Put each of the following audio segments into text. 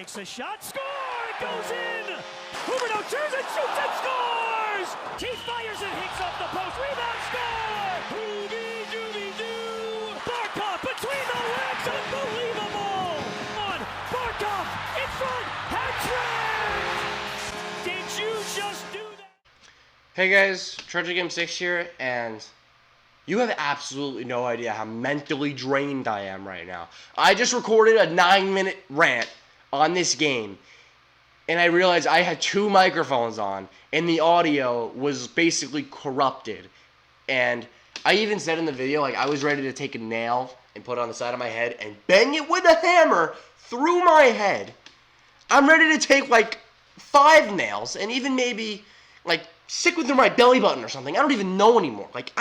takes a shot, score! It goes in! Huberdeau turns and shoots and scores! Keith fires and hits off the post, rebound, score! Hoogie-doogie-doo! Barkov between the legs, unbelievable! On, Barkov in front, hat-trick! Did you just do that? Hey guys, Treasure Game 6 here, and you have absolutely no idea how mentally drained I am right now. I just recorded a 9-minute rant on this game, and I realized I had 2 microphones on, and the audio was basically corrupted. And I even said in the video, like, I was ready to take a nail and put it on the side of my head and bang it with a hammer through my head. I'm ready to take, like, 5 nails and even maybe, like, stick with my belly button or something. I don't even know anymore. Like,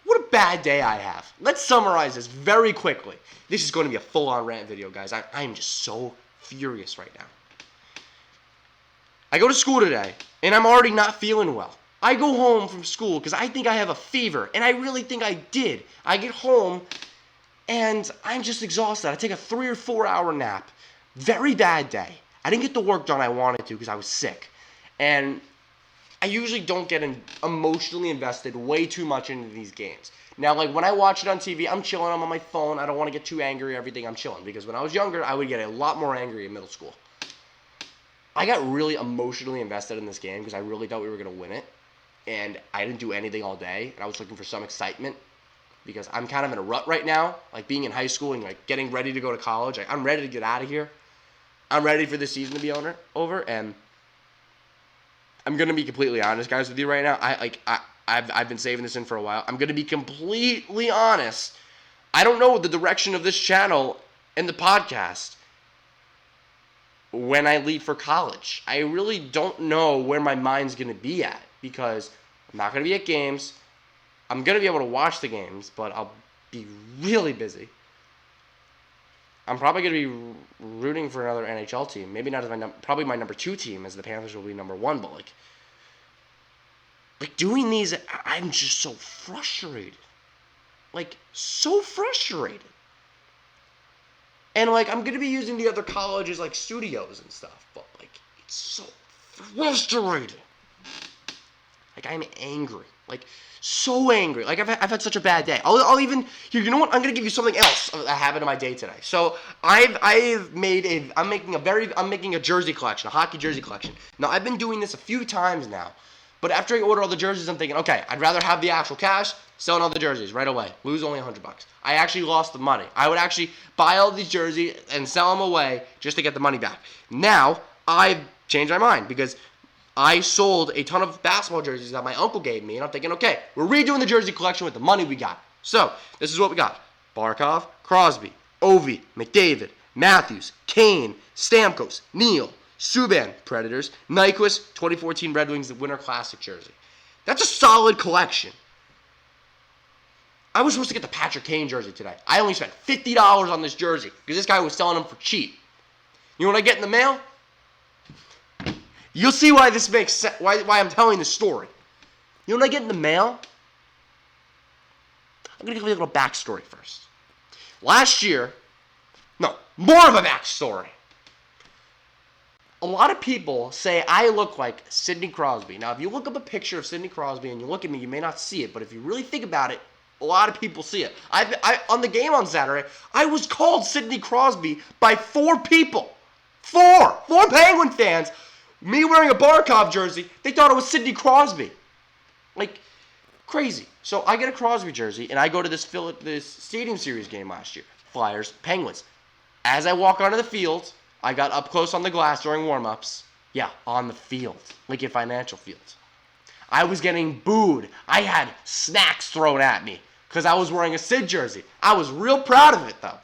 what a bad day I have. Let's summarize this very quickly. This is going to be a full-on rant video, guys. I am just so furious right now. I go to school today, and I'm already not feeling well. I go home from school because I think I have a fever, and I really think I did. I get home, and I'm just exhausted. I take a 3 or 4 hour nap. Very bad day. I didn't get the work done I wanted to because I was sick. And I usually don't get emotionally invested way too much into these games. Now, like, when I watch it on TV, I'm chilling. I'm on my phone. I don't want to get too angry or everything. I'm chilling. Because when I was younger, I would get a lot more angry in middle school. I got really emotionally invested in this game because I really thought we were going to win it. And I didn't do anything all day. And I was looking for some excitement because I'm kind of in a rut right now. Like, being in high school and, like, getting ready to go to college. Like, I'm ready to get out of here. I'm ready for the season to be over. And I'm going to be completely honest, guys, with you right now. I've been saving this in for a while. I'm going to be completely honest. I don't know the direction of this channel and the podcast when I leave for college. I really don't know where my mind's going to be at because I'm not going to be at games. I'm going to be able to watch the games, but I'll be really busy. I'm probably going to be rooting for another NHL team. Maybe not as probably my number 2 team, as the Panthers will be number 1. But like doing these, I'm just so frustrated. Like, so frustrated. And like, I'm going to be using the other colleges like studios and stuff. But like, it's so frustrating. Like, I'm angry. Like, so angry. Like, I've had such a bad day. I'll even, here, you know what? I'm going to give you something else that happened in my day today. So, I'm making a jersey collection, a hockey jersey collection. Now, I've been doing this a few times now. But after I order all the jerseys, I'm thinking, okay, I'd rather have the actual cash, selling all the jerseys right away. Lose only $100. I actually lost the money. I would actually buy all these jerseys and sell them away just to get the money back. Now, I've changed my mind because I sold a ton of basketball jerseys that my uncle gave me, and I'm thinking, okay, we're redoing the jersey collection with the money we got. So, this is what we got. Barkov, Crosby, Ovi, McDavid, Matthews, Kane, Stamkos, Neal, Subban, Predators, Nyquist, 2014 Red Wings, the Winter Classic jersey. That's a solid collection. I was supposed to get the Patrick Kane jersey today. I only spent $50 on this jersey because this guy was selling them for cheap. You know what I get in the mail? You'll see why this makes sense, why I'm telling this story. You know what I get in the mail? I'm going to give you a little backstory first. Last year, no, more of a backstory. A lot of people say I look like Sidney Crosby. Now, if you look up a picture of Sidney Crosby and you look at me, you may not see it. But if you really think about it, a lot of people see it. On the game on Saturday, I was called Sidney Crosby by 4 people. 4 Penguin fans. Me wearing a Barkov jersey, they thought it was Sidney Crosby. Like, crazy. So I get a Crosby jersey, and I go to this Stadium Series game last year. Flyers, Penguins. As I walk onto the field, I got up close on the glass during warm-ups. Yeah, on the field. Lincoln Financial Field. I was getting booed. I had snacks thrown at me because I was wearing a Sid jersey. I was real proud of it, though.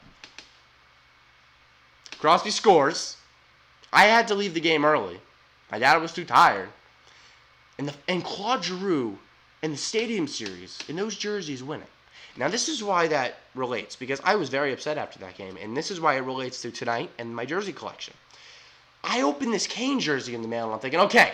Crosby scores. I had to leave the game early. My dad was too tired. And Claude Giroux in the Stadium Series, in those jerseys, win it. Now, this is why that relates, because I was very upset after that game, and this is why it relates to tonight and my jersey collection. I opened this Kane jersey in the mail, and I'm thinking, okay,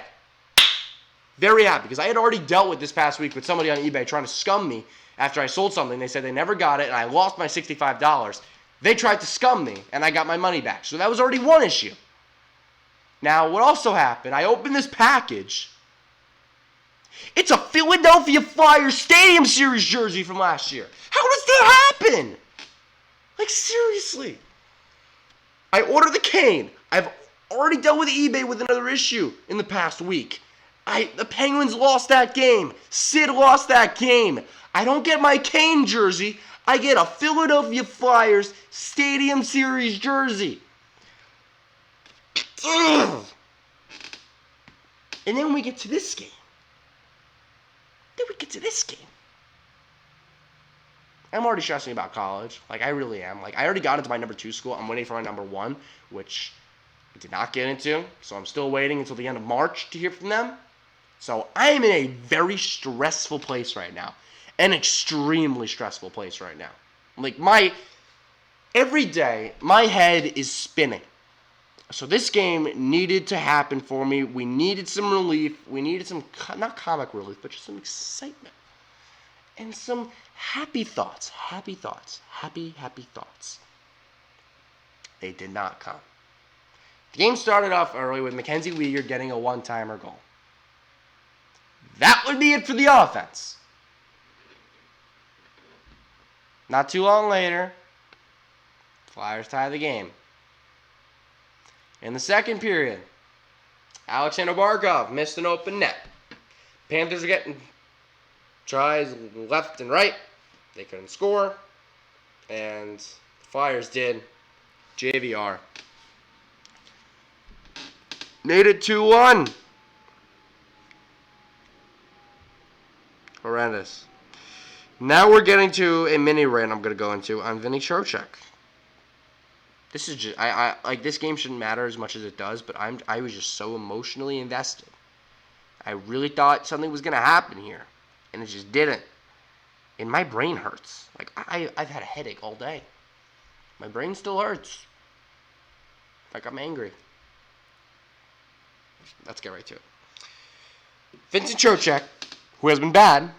very happy, because I had already dealt with this past week with somebody on eBay trying to scum me after I sold something. They said they never got it, and I lost my $65. They tried to scum me, and I got my money back. So that was already one issue. Now, what also happened, I opened this package. It's a Philadelphia Flyers Stadium Series jersey from last year. How does that happen? Like, seriously. I ordered the cane. I've already dealt with eBay with another issue in the past week. The Penguins lost that game. Sid lost that game. I don't get my cane jersey. I get a Philadelphia Flyers Stadium Series jersey. Ugh. And then we get to this game. I'm already stressing about college. Like, I really am. Like, I already got into my number 2 school. I'm waiting for my number 1, which I did not get into. So I'm still waiting until the end of March to hear from them. So I am in a very stressful place right now. An extremely stressful place right now. Like, every day, my head is spinning. So this game needed to happen for me. We needed some relief. We needed some, not comic relief, but just some excitement. And some happy thoughts. Happy thoughts. Happy thoughts. They did not come. The game started off early with Mackenzie Weegar getting a one-timer goal. That would be it for the offense. Not too long later, Flyers tie the game. In the second period, Alexander Barkov missed an open net. Panthers are getting tries left and right. They couldn't score. And the Flyers did. JVR. Made it 2-1. Horrendous. Now we're getting to a mini rant I'm going to go into on Vinny Trocheck. This is just, I like, this game shouldn't matter as much as it does, but I was just so emotionally invested. I really thought something was going to happen here, and it just didn't. And my brain hurts. Like, I've had a headache all day. My brain still hurts. Like, I'm angry. Let's get right to it. Vincent Trocheck, who has been bad.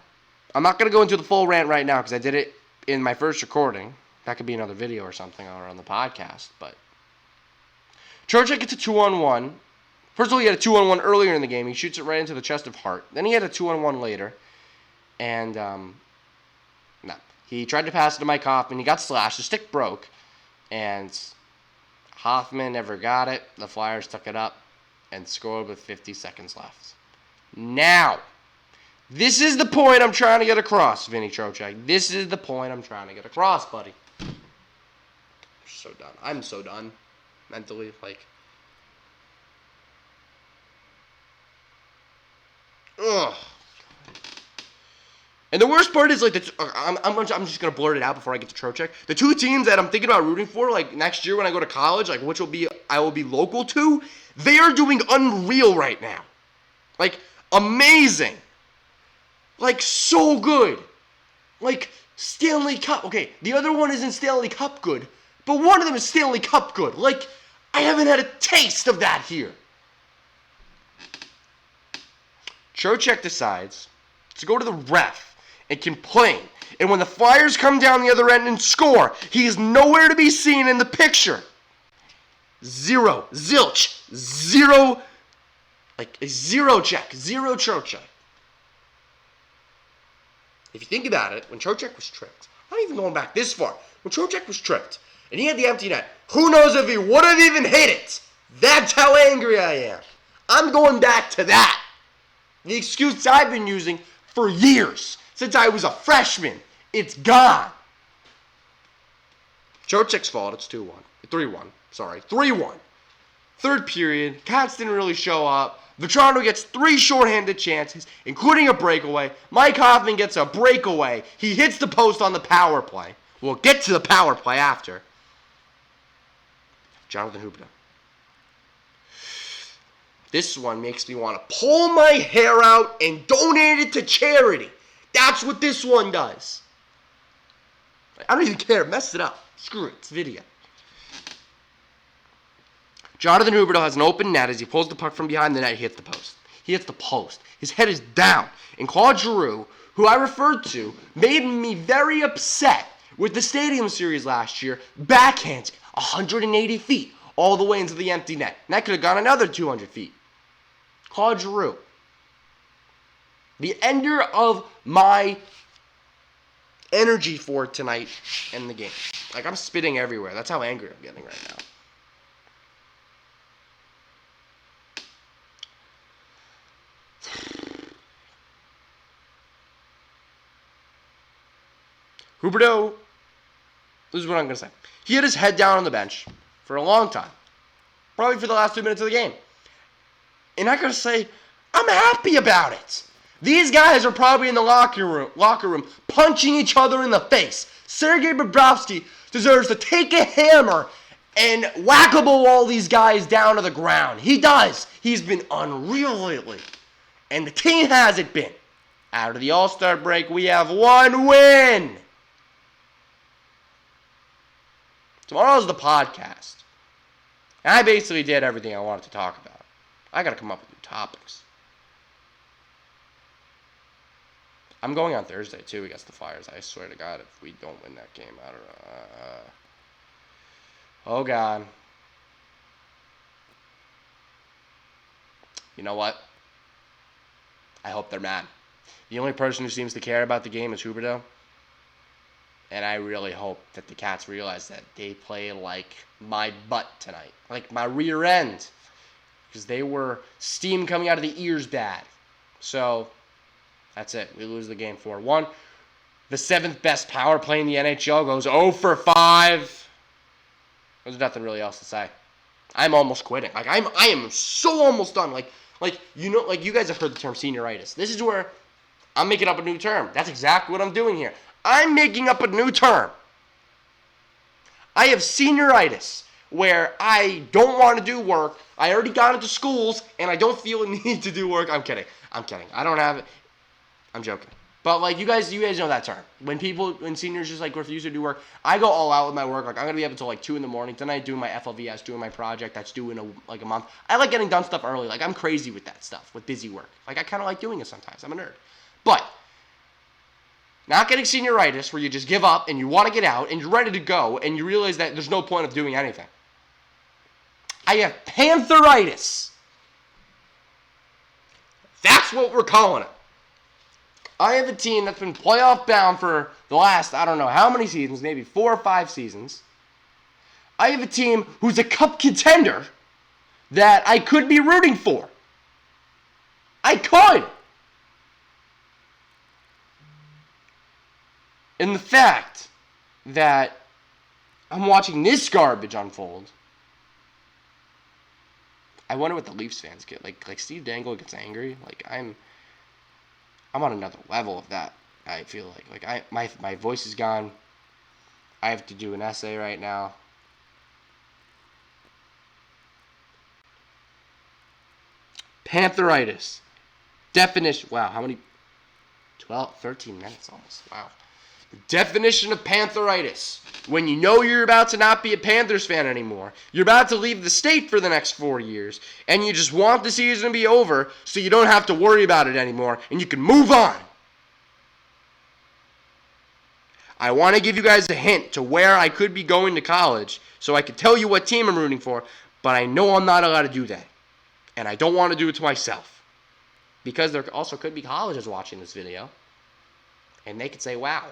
I'm not going to go into the full rant right now because I did it in my first recording. That could be another video or something or on the podcast. But Trocheck gets a 2-on-1. First of all, he had a 2-on-1 earlier in the game. He shoots it right into the chest of Hart. Then he had a 2-on-1 later. And, he tried to pass it to Mike Hoffman. He got slashed. The stick broke. And Hoffman never got it. The Flyers took it up and scored with 50 seconds left. Now, this is the point I'm trying to get across, Vinny Trocheck. This is the point I'm trying to get across, buddy. I'm so done. I'm so done. Mentally, like. Ugh. And the worst part is, like, I'm just going to blurt it out before I get to Trocheck. The two teams that I'm thinking about rooting for, like, next year when I go to college, like, which I will be local to, they are doing unreal right now. Like, amazing. Like, so good. Like, Stanley Cup. Okay, the other one isn't Stanley Cup good, but one of them is Stanley Cup good. Like, I haven't had a taste of that here. Trocheck decides to go to the ref and complain. And when the Flyers come down the other end and score, he is nowhere to be seen in the picture. Zero. Zilch. Zero. Like, a zero check. Zero Trocheck. If you think about it, when Trocheck was tricked, I'm not even going back this far. When Trocheck was tricked, and he had the empty net, who knows if he would have even hit it? That's how angry I am. I'm going back to that. The excuse I've been using for years, since I was a freshman. It's gone. Trocheck's fault. It's 2-1. 3-1. Sorry. 3-1. Third period. Cats didn't really show up. Vetrano gets 3 shorthanded chances, including a breakaway. Mike Hoffman gets a breakaway. He hits the post on the power play. We'll get to the power play after. Jonathan Huberdeau. This one makes me want to pull my hair out and donate it to charity. That's what this one does. I don't even care. Mess it up. Screw it. It's video. Jonathan Huberdeau has an open net as he pulls the puck from behind the net. He hits the post. He hits the post. His head is down. And Claude Giroux, who I referred to, made me very upset with the Stadium Series last year, backhands 180 feet all the way into the empty net. And that could have gone another 200 feet. Claude Giroux. The ender of my energy for tonight in the game. Like, I'm spitting everywhere. That's how angry I'm getting right now. Huberdeau, this is what I'm going to say. He had his head down on the bench for a long time. Probably for the last 2 minutes of the game. And I got to say, I'm happy about it. These guys are probably in the locker room punching each other in the face. Sergei Bobrovsky deserves to take a hammer and whack-a-mole all these guys down to the ground. He does. He's been unreal lately. And the team hasn't been. Out of the All-Star break, we have one win. Tomorrow's the podcast. And I basically did everything I wanted to talk about. I got to come up with new topics. I'm going on Thursday, too, against the Flyers. I swear to God, if we don't win that game, I don't know. Oh, God. You know what? I hope they're mad. The only person who seems to care about the game is Huberdeau. And I really hope that the Cats realize that they play like my butt tonight. Like my rear end. Because they were steam coming out of the ears bad. So, that's it. We lose the game 4-1. The 7th best power play in the NHL goes 0 for 5. There's nothing really else to say. I'm almost quitting. Like I am so almost done. Like you guys have heard the term senioritis. This is where I'm making up a new term. That's exactly what I'm doing here. I'm making up a new term. I have senioritis, where I don't want to do work. I already got into schools, and I don't feel a need to do work. I'm kidding. I don't have it. I'm joking. But, like, you guys know that term. When seniors just, like, refuse to do work, I go all out with my work. Like, I'm going to be up until, like, 2 in the morning tonight doing my FLVS, doing my project that's due in, a month. I like getting done stuff early. Like, I'm crazy with that stuff, with busy work. Like, I kind of like doing it sometimes. I'm a nerd. But not getting senioritis, where you just give up and you want to get out and you're ready to go and you realize that there's no point of doing anything. I have Pantheritis. That's what we're calling it. I have a team that's been playoff bound for the last, I don't know how many seasons, maybe 4 or 5 seasons. I have a team who's a cup contender that I could be rooting for. I could. And the fact that I'm watching this garbage unfold, I wonder what the Leafs fans get. Like Steve Dangle gets angry. Like I'm on another level of that. I feel my voice is gone. I have to do an essay right now. Pantheritis. Definition. Wow, how many? 12, 13 minutes almost. Wow. The definition of Pantheritis. When you know you're about to not be a Panthers fan anymore, you're about to leave the state for the next 4 years, and you just want the season to be over so you don't have to worry about it anymore, and you can move on. I want to give you guys a hint to where I could be going to college so I can tell you what team I'm rooting for, but I know I'm not allowed to do that. And I don't want to do it to myself. Because there also could be colleges watching this video, and they could say, wow.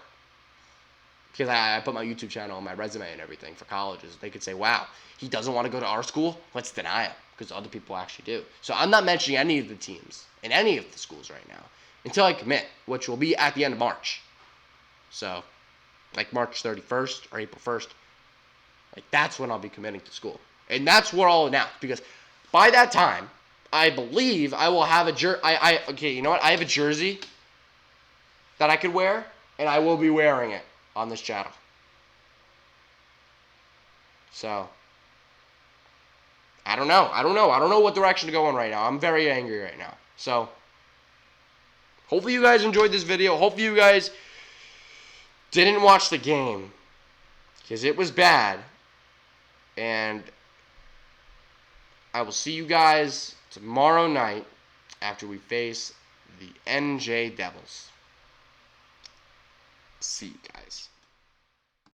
Because I put my YouTube channel and my resume and everything for colleges. They could say, wow, he doesn't want to go to our school? Let's deny him. Because other people actually do. So I'm not mentioning any of the teams in any of the schools right now until I commit, which will be at the end of March. So, like March 31st or April 1st. Like, that's when I'll be committing to school. And that's what I'll announce. Because by that time, I believe I will have a jersey. Okay, you know what? I have a jersey that I could wear, and I will be wearing it on this channel. So, I don't know. I don't know what direction to go in right now. I'm very angry right now. So, hopefully you guys enjoyed this video. Hopefully you guys didn't watch the game, because it was bad. And I will see you guys tomorrow night after we face the NJ Devils. See you guys.